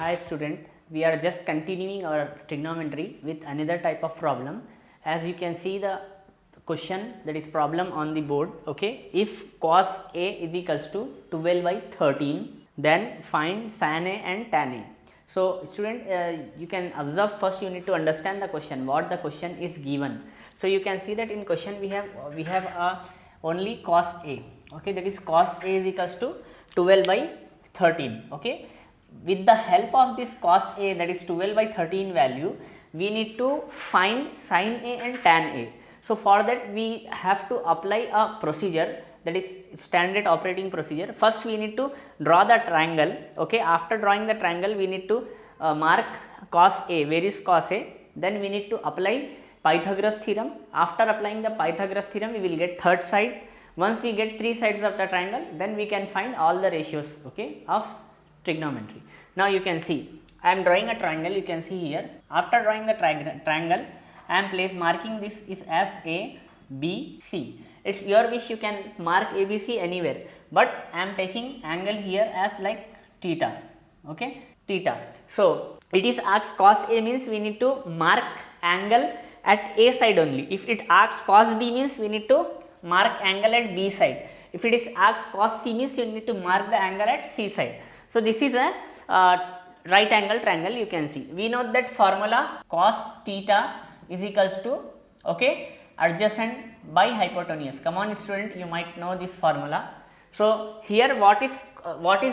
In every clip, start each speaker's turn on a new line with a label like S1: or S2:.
S1: Hi student, we are just continuing our trigonometry with another type of problem. As you can see the question, that is problem on the board. Okay, if cos A is equals to 12 by 13, then find sin A and tan A. So student, you can observe, first you need to understand the question, what the question is given. So you can see that in question we have only cos A. Okay, that is cos A is equals to 12 by 13. Okay, with the help of this cos A, that is 12 by 13 value, we need to find sin A and tan A. So for that we have to apply a procedure, that is standard operating procedure. First we need to draw the triangle. Okay, after drawing the triangle we need to mark cos A, where is cos A, then we need to apply Pythagoras theorem. After applying the Pythagoras theorem we will get third side. Once we get three sides of the triangle, then we can find all the ratios, okay, of trigonometry. Now you can see I am drawing a triangle. You can see here, after drawing the triangle I am marking this is as A B C. It's your wish, you can mark ABC anywhere, but I am taking angle here as like theta. Okay, theta. So it is asked cos A means we need to mark angle at A side only. If it asks cos B means we need to mark angle at B side. If it is asked cos C means you need to mark the angle at C side. So this is a right angle triangle. You can see, we know that formula cos theta is equals to, okay, adjacent by hypotenuse. Come on student, you might know this formula. So here what is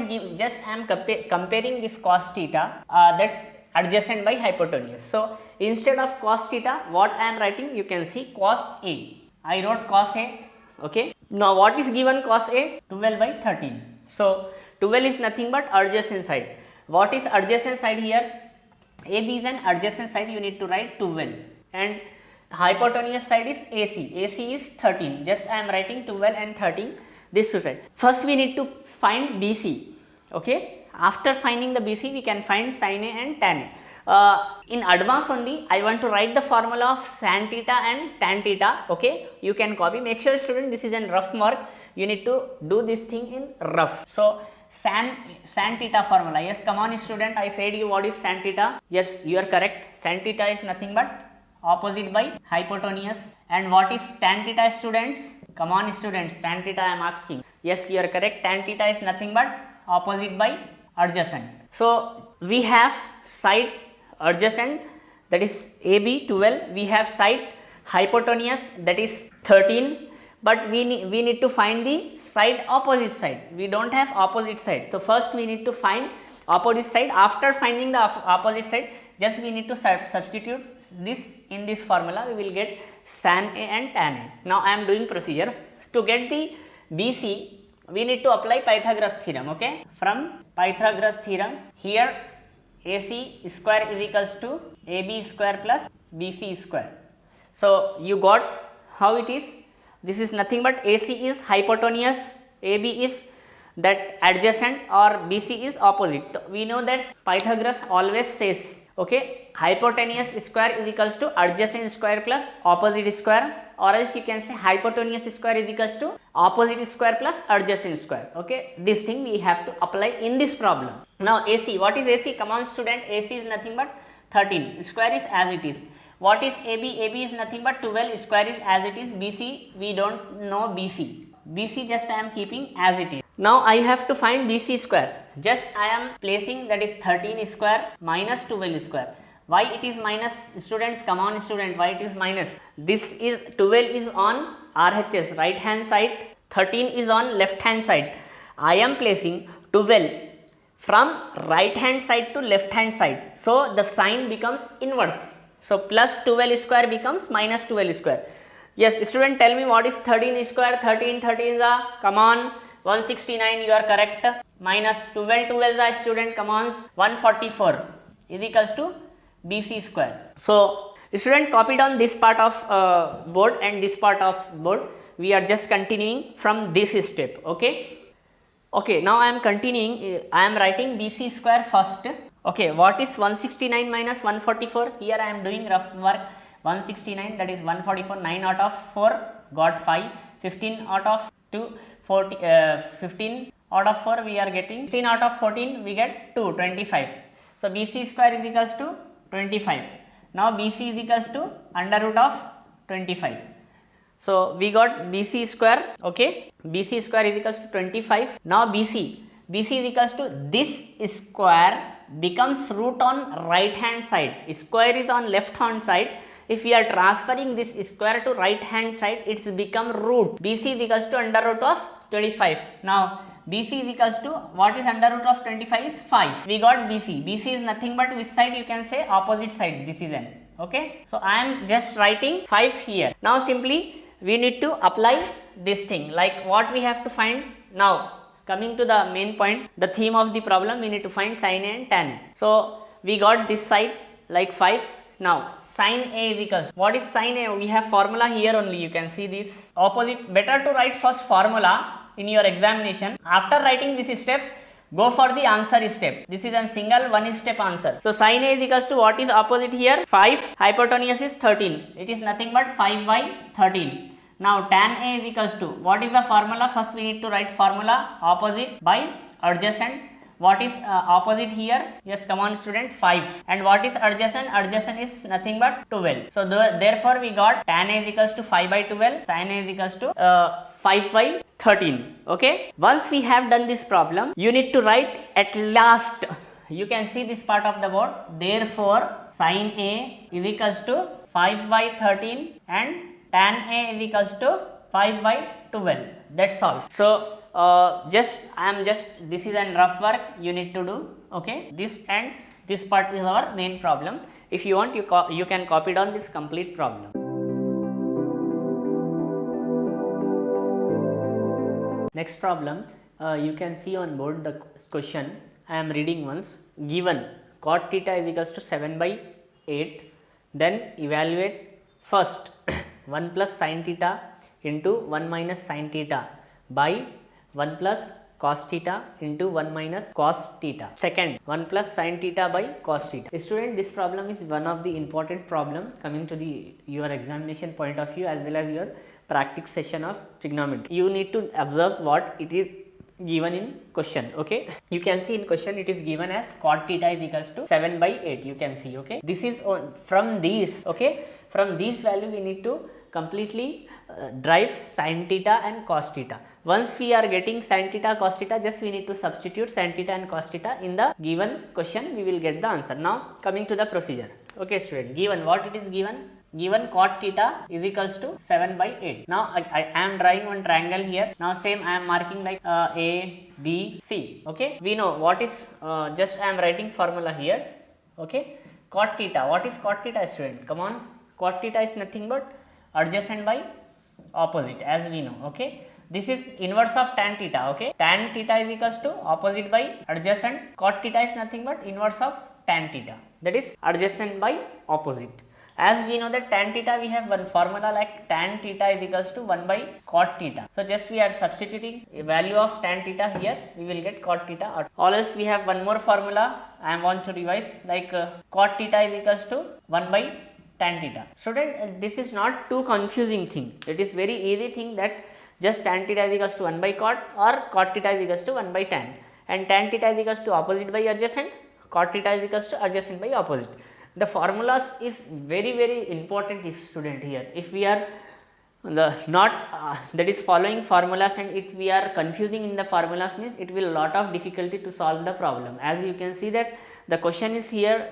S1: given, just I am comparing this cos theta, that adjacent by hypotenuse. So instead of cos theta, what I am writing, you can see cos A. I wrote cos A. Okay, now what is given cos A? 12 by 13. So 12 is nothing but adjacent side. What is adjacent side here? AB is an adjacent side, you need to write 12, and hypotenuse side is AC. AC is 13. Just I am writing 12 and 13 this two side. First we need to find BC. Okay, after finding the BC we can find sin A and tan A. In advance only I want to write the formula of sin theta and tan theta. Okay, you can copy. Make sure student this is in rough mark. You need to do this thing in rough. So san theta formula. Yes, come on student, I said you what is san theta. Yes, you are correct. San theta is nothing but opposite by hypotenuse. And what is tan theta, students? Come on students, tan theta I am asking. Yes, you are correct. Tan theta is nothing but opposite by adjacent. So we have side adjacent, that is AB 12. We have side hypotenuse, that is 13. But we need to find the side opposite side. We don't have opposite side. So first we need to find opposite side. After finding the opposite side, just we need to substitute this in this formula. We will get sin A and tan A. Now I am doing procedure. To get the BC, we need to apply Pythagoras theorem. Okay, from Pythagoras theorem, here AC square is equals to AB square plus BC square. So you got how it is. This is nothing but AC is hypotenuse, AB is that adjacent, or BC is opposite. So we know that Pythagoras always says, okay, hypotenuse square is equals to adjacent square plus opposite square, or else you can say hypotenuse square is equals to opposite square plus adjacent square. Okay, this thing we have to apply in this problem. Now AC, what is AC? Come on student, AC is nothing but 13, square is as it is. What is AB? AB is nothing but 12, square is as it is. BC, we don't know BC. BC just I am keeping as it is. Now I have to find BC square. Just I am placing, that is 13 square minus 12 square. Why it is minus, students? Come on student, why it is minus? This is 12 is on RHS, right hand side, 13 is on left hand side. I am placing 12 from right hand side to left hand side. So the sign becomes inverse. So plus 12 square becomes minus 12 square. Yes, student, tell me what is 13 square? 13 is a, come on, 169, you are correct. Minus 12 is a, student, come on, 144 is equals to BC square. So student, copy down this part of board and this part of board. We are just continuing from this step. Okay. Okay, now I am continuing. I am writing BC square first. Okay, what is 169 minus 144? Here I am doing rough work. 169, that is 144, 9 out of 4 got 5, 15 out of 2, 15 out of 4 we are getting, 16 out of 14 we get 2, 25. So BC square is equals to 25. Now BC is equals to under root of 25. So we got BC square, okay, BC square is equals to 25. Now BC is equals to this square becomes root on right hand side, square is on left hand side. If we are transferring this square to right hand side, it's become root. BC is equals to under root of 25. Now BC is equals to, what is under root of 25 is 5. We got BC. BC is nothing but which side, you can say opposite side. This is n. Okay. So I am just writing 5 here. Now simply we need to apply this thing, like what we have to find. Now coming to the main point, the theme of the problem, we need to find sin A and tan A. So we got this side like 5. Now sin A is equals, what is sin A? We have formula here only, you can see this opposite. Better to write first formula in your examination. After writing this step, go for the answer step. This is a single one step answer. So sin A is equals to, what is opposite here? 5. Hypotenuse is 13. It is nothing but 5 by 13. Now tan A is equals to, what is the formula? First we need to write formula, opposite by adjacent. What is opposite here? Yes, come on student, 5. And what is adjacent? Adjacent is nothing but 12. So therefore we got tan A is equals to 5 by 12, sin A is equals to 5 by 13. Okay. Once we have done this problem, you need to write at last. You can see this part of the board. Therefore sin A is equals to 5 by 13 and tan A is equals to 5 by 12. That's all. So this is a rough work you need to do. Okay, this and this part is our main problem. If you want, you can copy down this complete problem. Next problem, you can see on board the question. I am reading once. Given cot theta is equals to 7 by 8, then evaluate first 1 plus sin theta into 1 minus sin theta by 1 plus cos theta into 1 minus cos theta. Second, 1 plus sin theta by cos theta. Student, this problem is one of the important problem coming to your examination point of view as well as your practice session of trigonometry. You need to observe what it is given in question. Okay, you can see in question it is given as cot theta is equals to 7 by 8. You can see. Okay, this is from these. Okay, from these value we need to completely derive sin theta and cos theta. Once we are getting sin theta, cos theta, just we need to substitute sin theta and cos theta in the given question, we will get the answer. Now coming to the procedure. Okay student, given what it is given? Given cot theta is equals to 7 by 8. Now I am drawing one triangle here. Now same I am marking like A, B, C. Okay, we know what is, just I am writing formula here. Okay, cot theta, what is cot theta student? Come on, cot theta is nothing but adjacent by opposite, as we know. Okay, this is inverse of tan theta. Okay, tan theta is equals to opposite by adjacent. Cot theta is nothing but inverse of tan theta, that is adjacent by opposite. As we know that tan theta, we have one formula like tan theta is equals to 1 by cot theta. So just we are substituting a value of tan theta here, we will get cot theta. Or else we have one more formula I want to revise, like cot theta is equals to 1 by tan theta. Student, this is not too confusing thing. It is very easy thing that just tan theta is equals to 1 by cot or cot theta is equals to 1 by tan, and tan theta is equals to opposite by adjacent, cot theta is equals to adjacent by opposite. The formulas is very important, student. Here if we are that is following formulas and if we are confusing in the formulas, means it will lot of difficulty to solve the problem. As you can see that the question is here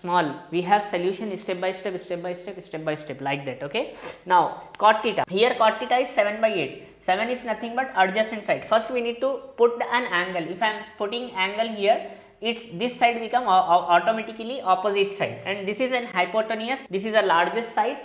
S1: small, we have solution step by step like that. Okay, now cot theta, here cot theta is 7 by 8. 7 is nothing but adjacent side. First we need to put an angle. If I am putting angle here, it's this side become automatically opposite side, and this is an hypotenuse, this is the largest side,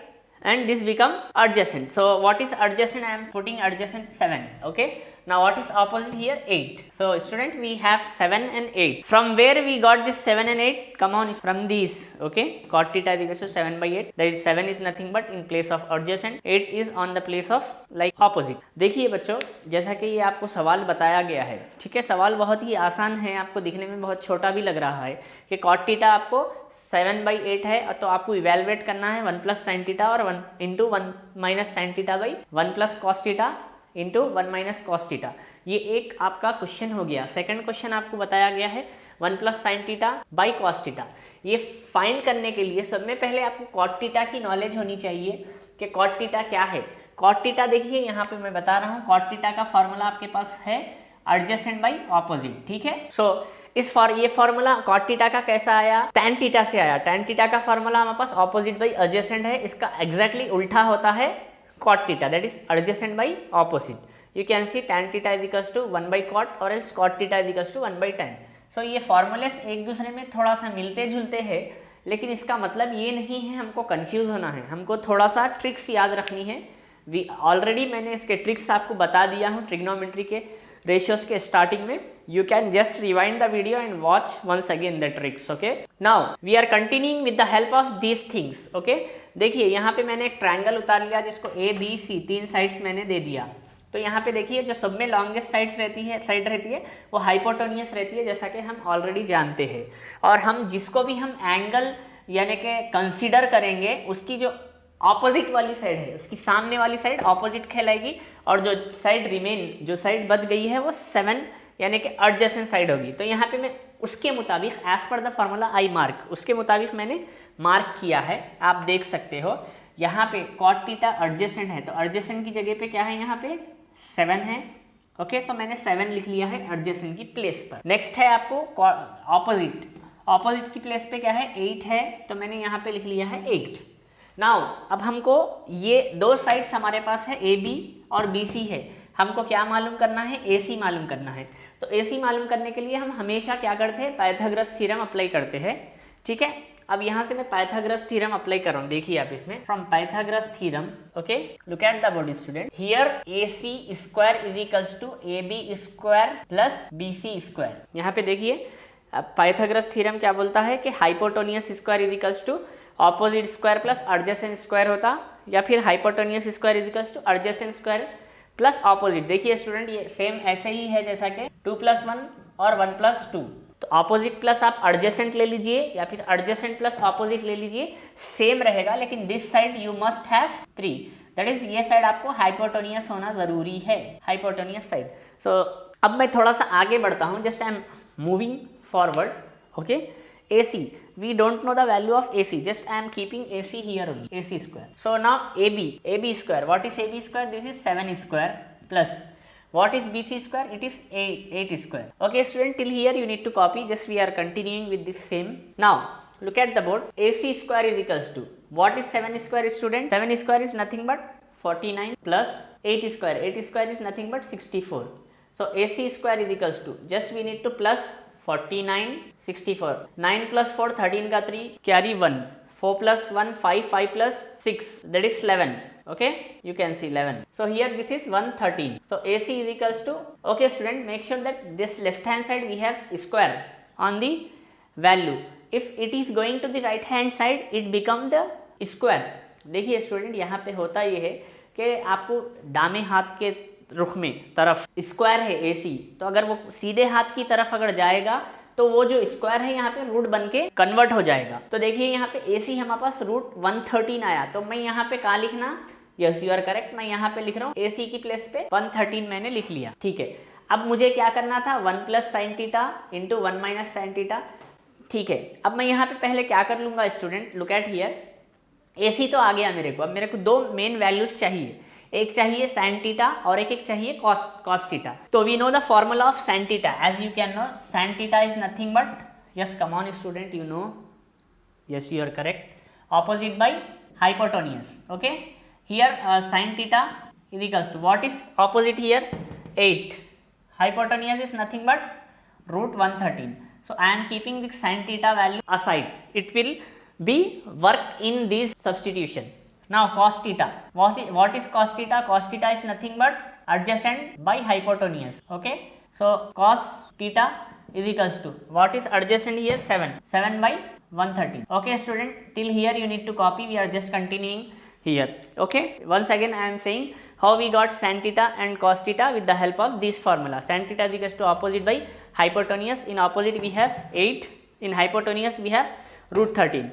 S1: and this become adjacent. So what is adjacent? I am putting adjacent 7. Okay, now what is opposite here? 8. So student, we have 7 and 8. From where we got this 7 and 8? Come on, from these. Okay, cot theta is equals to 7 by 8. That is 7 is nothing but in place of adjacent, 8 is on the place of like opposite. देखिए बच्चों, जैसा कि ये आपको सवाल बताया गया है, ठीक है, सवाल बहुत ही आसान है, आपको दिखने में बहुत छोटा भी लग रहा है कि cot theta आपको 7 by 8 है, तो आपको इवेलुएट करना है 1 plus sin theta और 1 into 1 minus sin theta by 1 plus cos theta into 1 minus cos theta. ये एक आपका क्वेश्चन हो गया. सेकंड क्वेश्चन आपको बताया गया है 1 plus sine theta by cos theta. ये फाइंड करने के लिए सब में पहले आपको कॉट थीटा की नॉलेज होनी चाहिए कि कॉट थीटा क्या है। कॉट थीटा देखिए यहाँ पे मैं बता रहा हूँ, कॉट थीटा का फॉर्मूला आपके पास है एडजेसेंट बाई ऑपोजिट, ठीक है। सो ये फॉर्मूला कॉट थीटा का कैसा आया, टैन थीटा से आया। टैन थीटा का फॉर्मूला हमारे पास ऑपोजिट बाई एडजेसेंट है, इसका एग्जैक्टली उल्टा होता है cot theta, that is adjacent by opposite. You can see tan theta is equals to 1 by cot और else cot theta is equals to 1 by tan. So ये formulas एक दूसरे में थोड़ा सा मिलते जुलते हैं, लेकिन इसका मतलब ये नहीं है हमको कंफ्यूज होना है, हमको थोड़ा सा ट्रिक्स याद रखनी है। ऑलरेडी मैंने इसके ट्रिक्स आपको बता दिया हूँ ट्रिग्नोमेट्री के रेशियोज के स्टार्टिंग में। You can just rewind the video and watch once again the tricks, okay? Now we are continuing with the help of these things, okay? देखिए यहाँ पे मैंने एक ट्रायंगल उतार लिया जिसको A, B, C 3 साइड्स मैंने दे दिया। तो यहाँ पे देखिए जो सब में लॉन्गेस्ट साइड रहती है वो हाइपोटेन्यूस रहती है, जैसा कि हम ऑलरेडी जानते हैं। और हम जिसको भी हम एंगल यानी कि कंसीडर करेंगे उसकी जो ऑपोजिट वाली साइड है, उसकी सामने वाली साइड ऑपोजिट कहलाएगी, और जो साइड बच गई है वो 7 यानी कि एडजेसेंट साइड होगी। तो यहाँ पे मैं उसके मुताबिक as per the formula I mark, उसके मुताबिक मैंने मार्क किया है। आप देख सकते हो यहाँ पे कॉट थीटा एडजेसेंट है, तो एडजेसेंट की जगह पे क्या है, यहाँ पे 7 है, ओके। तो मैंने 7 लिख लिया है एडजेसेंट की प्लेस पर। नेक्स्ट है आपको ऑपोजिट की प्लेस पे क्या है, 8 है, तो मैंने यहाँ पे लिख लिया है 8। नाउ अब हमको ये दो साइड्स हमारे पास है AB और BC है, हमको क्या मालूम करना है, AC मालूम करना है। तो AC मालूम करने के लिए हम हमेशा क्या करते हैं, पाइथागोरस थ्योरम अप्लाई करते हैं, ठीक है। अब यहाँ से मैं पाइथागोरस थ्योरम अप्लाई कर रहा हूँ, देखिए आप इसमें from Pythagoras theorem, okay. Look at the board student, here AC square is equals to AB square plus BC square. यहाँ पे देखिए पाइथागोरस थ्योरम क्या बोलता है कि hypotenuse square is equals to opposite square plus adjacent square होता, या फिर hypotenuse square is equals to adjacent square plus opposite. देखिए स्टूडेंट ये सेम ऐसे ही है जैसा कि 2 + 1 और 1 + 2। तो ऑपोजिट प्लस आप एडजेसेंट ले लीजिए या फिर एडजेसेंट प्लस ऑपोजिट ले लीजिए, सेम रहेगा, लेकिन this side you must have 3, that is ये साइड आपको हाइपोटेन्यूस होना जरूरी है, हाइपोटेन्यूस साइड। सो अब मैं थोड़ा सा आगे बढ़ता हूँ, just I am moving forward, okay. AC, we don't know the value of AC, just I am keeping AC here only, AC square. So now AB square, what is AB square? This is 7 square plus what is BC square? It is 8 square. Okay student, till here you need to copy, just we are continuing with this same. Now look at the board, AC square is equals to, what is 7 square student? 7 square is nothing but 49 plus 8 square is nothing but 64. So AC square is equals to, just we need to plus 49 64, 9 plus 4 13 का 3 carry 1, 4 plus 1 5, 5 plus 6 that is 11, okay, you can see 11. So here this is 113. So AC is equals to, okay student, make sure that this left hand side we have square on the value, if it is going to the right hand side it become the square. देखिए student यहाँ पे होता ये है कि आपको दामे हाथ के रुख में तरफ स्क्वायर है AC, तो अगर वो सीधे हाथ की तरफ अगर जाएगा तो वो जो स्क्वायर है यहाँ पे रूट बन के कन्वर्ट हो जाएगा। तो देखिए यहाँ पे AC हमारे पास रूट 113 आया, तो मैं यहाँ पे कहाँ लिखना, यस यू आर करेक्ट, मैं यहाँ पे लिख रहा हूँ AC की प्लेस पे 113 मैंने लिख लिया, ठीक है। अब मुझे क्या करना था, 1 plus sine theta into 1 minus sine theta, ठीक है। अब मैं यहाँ पे पहले क्या कर लूंगा student, look at here, AC तो आ गया मेरे को, अब मेरे को दो मेन वैल्यूज चाहिए, एक चाहिए साइन थीटा और एक चाहिए कॉस थीटा। तो we know the formula of sine theta, as you can know sine theta is nothing but, yes come on student, you know, yes you are correct, opposite by hypotenuse, okay. Here sine theta is equals to, what is opposite here, 8, hypotenuse is nothing but root 113. So I am keeping the sin theta value aside, it will be work in this substitution. Now cos theta, what is cos theta? Cos theta is nothing but adjacent by hypotenuse, okay. So cos theta is equals to, what is adjacent here, 7 by 113, okay student, till here you need to copy, we are just continuing here, okay. Once again I am saying how we got sin theta and cos theta with the help of this formula. Sin theta is equals to opposite by hypotenuse, in opposite we have 8, in hypotenuse we have root 13.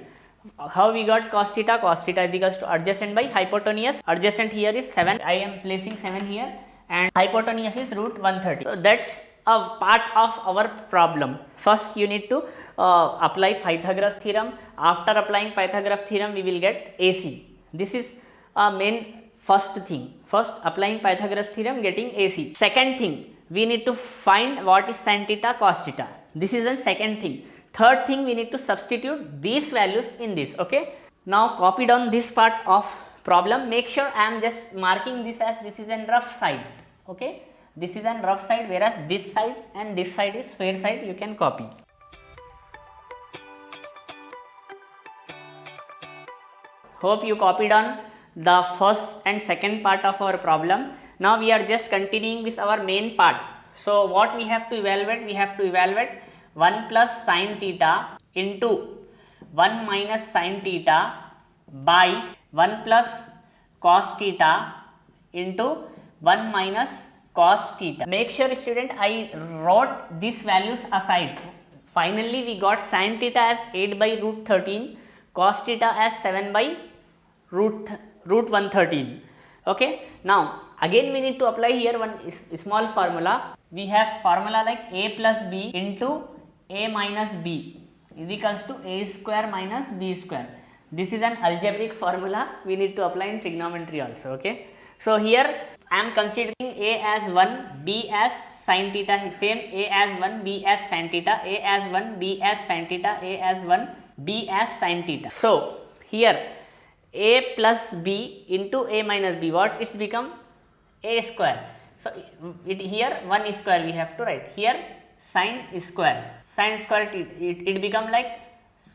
S1: How we got cos theta? Cos theta is equals to adjacent by hypotenuse, adjacent here is 7, I am placing 7 here, and hypotenuse is root 130. So that's a part of our problem. First you need to apply Pythagoras theorem. After applying Pythagoras theorem we will get AC. This is a main first thing. First applying Pythagoras theorem, getting AC. Second thing, we need to find what is sin theta cos theta. This is the second thing. Third thing, we need to substitute these values in this. Okay, now copy down this part of problem. Make sure I am just marking this as this is a rough side. Okay, this is a rough side, whereas this side and this side is fair side. You can copy. Hope you copied on the first and second part of our problem. Now we are just continuing with our main part. So what we have to evaluate? We have to evaluate 1 plus sin theta into 1 minus sin theta by 1 plus cos theta into 1 minus cos theta. Make sure student I wrote these values aside. Finally we got sin theta as 8 by root 13, cos theta as 7 by root 113. Okay, now again we need to apply here one small formula. We have formula like a plus b into a minus b is equals to a square minus b square. This is an algebraic formula we need to apply in trigonometry also. Okay, so here I am considering a as 1, b as sin theta, same a as 1, b as sin theta, a as 1, b as sin theta, a as 1, b as sin theta. So here a plus b into a minus b, what it's become? A square. So it here 1 square we have to write, here sin square it become like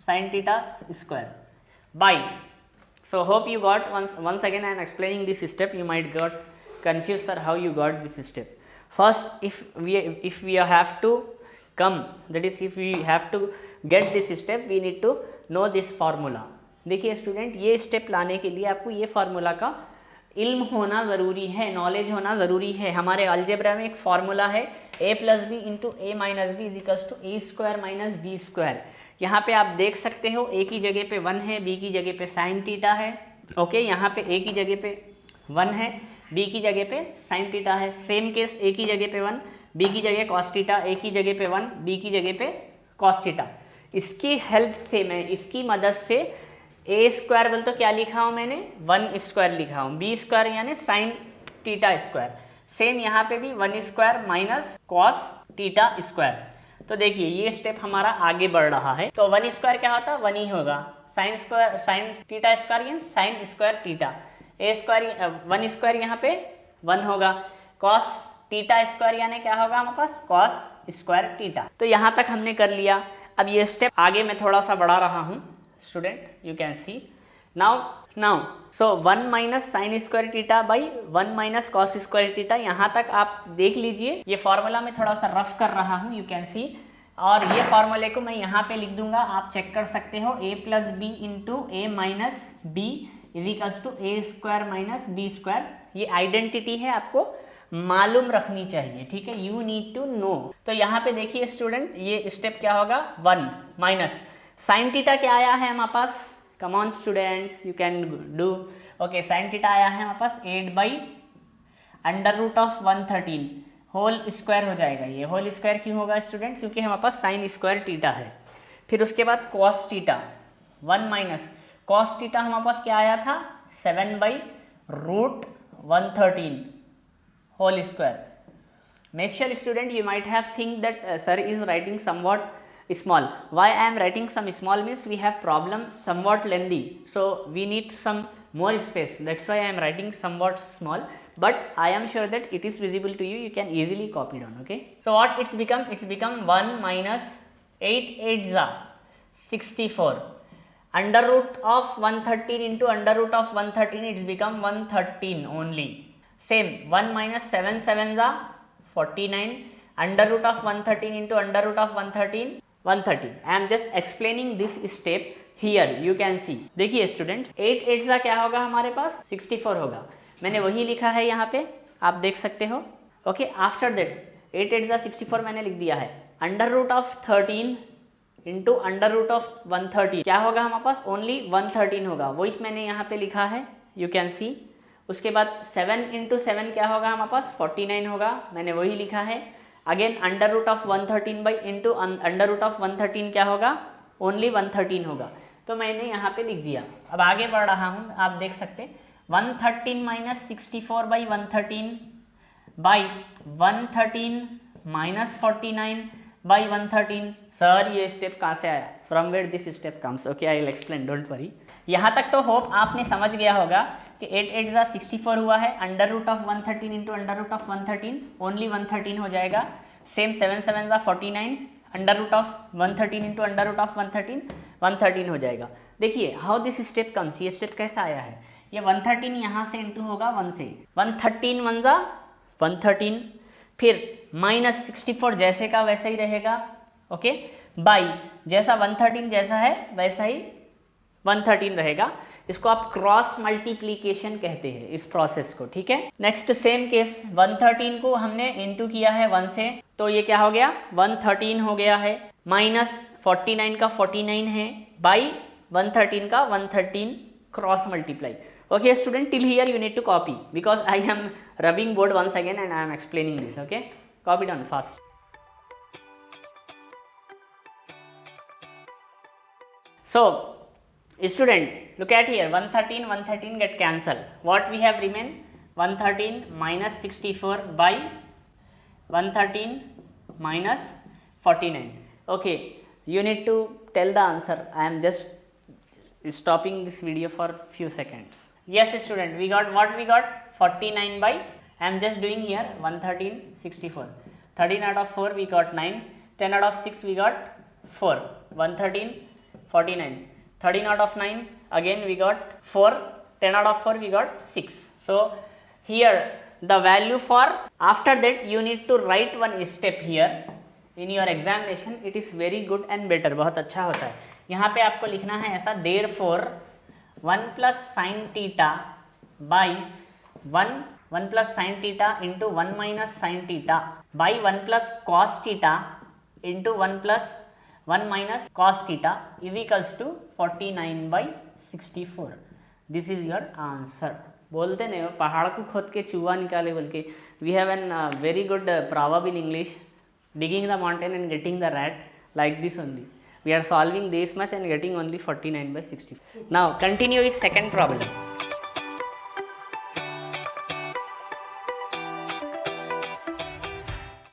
S1: sin theta square by. So hope you got, once again I am explaining this step. You might got confused, sir, how you got this step. First if we have to come, that is if we have to get this step, we need to know this formula. देखिए student, ये step लाने के लिए आपको ये formula का इल्म होना ज़रूरी है, नॉलेज होना ज़रूरी है. हमारे अलजेब्रा में एक फार्मूला है a plus b into a minus b is equals to a square minus b square. यहाँ पे आप देख सकते हो a की जगह पे 1 है, b की जगह पे साइन थीटा है. ओके, यहाँ पे a की जगह पे 1 है, b की जगह पे साइन थीटा है. सेम केस a की जगह पे 1, b की जगह कॉस थीटा, a की जगह पे 1, b की जगह पे कॉस थीटा. इसकी हेल्प से, मैं इसकी मदद से ए स्क्वायर बोल तो क्या लिखा हूँ मैंने? 1 स्क्वायर लिखा हूँ. बी स्क्वायर यानी साइन थीटा स्क्वायर. सेम यहाँ पे भी 1 square minus cos theta square. तो देखिए ये स्टेप हमारा आगे बढ़ रहा है. तो 1 स्क्वायर क्या होता है? 1 ही होगा. Sine square sine theta square यानी साइन स्क्वायर थीटा. ए स्क्वायर 1 स्क्वायर यहाँ पे 1 होगा. कॉस थीटा स्क्वायर यानी क्या होगा हमारे पास? Cos square theta. तो यहाँ तक हमने कर लिया. अब ये स्टेप आगे मैं थोड़ा सा बढ़ा रहा हूँ student, you can see now so 1 minus sin square theta by 1 minus cos square theta. यहाँ तक आप देख लीजिए. ये फॉर्मूला मैं थोड़ा सा रफ कर रहा हूँ, you can see. और ये फॉर्मूले को मैं यहाँ पे लिख दूंगा, आप चेक कर सकते हो. a plus b into a minus b is equals to a square minus b square. ये आइडेंटिटी है, आपको मालूम रखनी चाहिए. ठीक है, यू नीड टू नो. तो यहाँ पे देखिए स्टूडेंट, ये स्टेप क्या होगा? 1 माइनस साइन थीटा क्या आया है हमारे पास? Come on students, you can do. Okay, sine theta आया है हमारे पास 8 by under root of 113 whole square हो जाएगा. ये होल स्क्वायर क्यों होगा स्टूडेंट? क्योंकि हमारे पास साइन स्क्वायर थीटा है. फिर उसके बाद cos theta 1 minus cos theta हमारे पास क्या आया था? 7 by root 113 whole square. Make sure student, you might have think that sir is writing somewhat small. Why I am writing some small means we have problem somewhat lengthy, so we need some more space. That's why I am writing somewhat small, but I am sure that it is visible to you. You can easily copy down. Okay, so what it's become? It's become 1 minus 8 8 za 64 under root of 113 into under root of 113. It's become 113 only. Same 1 minus 7 7 za 49 under root of 113 into under root of 113 130. I am just explaining this step here. You can see. देखिए students, 8 8 का क्या होगा हमारे पास? 64 होगा. मैंने वही लिखा है यहाँ पे, आप देख सकते हो. ओके, आफ्टर दैट 8 8 का 64 मैंने लिख दिया है. Under root of 13 into under root of 130 क्या होगा हमारे पास? ओनली 113 होगा. वही मैंने यहाँ पे लिखा है, यू कैन सी. उसके बाद 7 इंटू 7 क्या होगा हमारे पास? 49 होगा. मैंने वही लिखा है. Again under root of 113 by into under root of 113 क्या होगा, ओनली 113 होगा, तो मैंने यहाँ पे लिख दिया। अब आगे बढ़ रहा हूँ, आप देख सकते 113 minus 64 by 113 by 113 minus 49 by 113। Sir ये स्टेप कहाँ से आया, from where this step comes, okay I will explain, don't worry. यहाँ तक तो होप आपने समझ गया होगा कि 8 8 जा 64 हुआ है, under root of 113 into under root of 113 only 113 हो जाएगा। सेम 7 7 जा 49, under root of 113 into under root of 113 113 हो जाएगा। देखिए हाउ दिस स्टेप कम्स, ये स्टेप कैसा आया है, ये 113 यहाँ से इंटू होगा 1 से, 113 1 जा 113, फिर माइनस 64 जैसे का वैसा ही रहेगा, ओके, बाई जैसा 113 जैसा है वैसा ही 113 रहेगा। इसको आप क्रॉस मल्टीप्लीकेशन कहते हैं इस प्रोसेस को, ठीक है। नेक्स्ट सेम केस 113 को हमने इंटू किया है 1 से, तो ये क्या हो गया 113 हो गया है, माइनस 49 का 49 है, बाई 113 का 113 cross multiply. Okay student, till here you need to copy because I am rubbing board once again and I am explaining this, okay, copy down fast. So student look at here, 113 113 get cancelled, what we have remained 113 minus 64 by 113 minus 49. Okay, you need to tell the answer, I am just stopping this video for few seconds. Yes student, we got what, we got 49 by, I am just doing here 113 64, 13 out of 4 we got 9, 10 out of 6 we got 4, 113 49, 13 out of 9 again we got 4, 10 out of 4 we got 6. So here the value for, after that you need to write one step here in your examination, it is very good and better, बहुत अच्छा होता है। यहाँ पे आपको लिखना है ऐसा, therefore 1 plus sin theta by 1 plus sin theta into 1 minus sin theta by 1 plus cos theta into 1 plus 1 minus cos theta is equals to 49 by 64. This is your answer. बोलते नहीं पहाड़ को खोद के चूहा निकाले बोल के, we have an very good proverb in English, digging the mountain and getting the rat, like this only. We are solving this much and getting only 49 by 64. Now continue with second problem.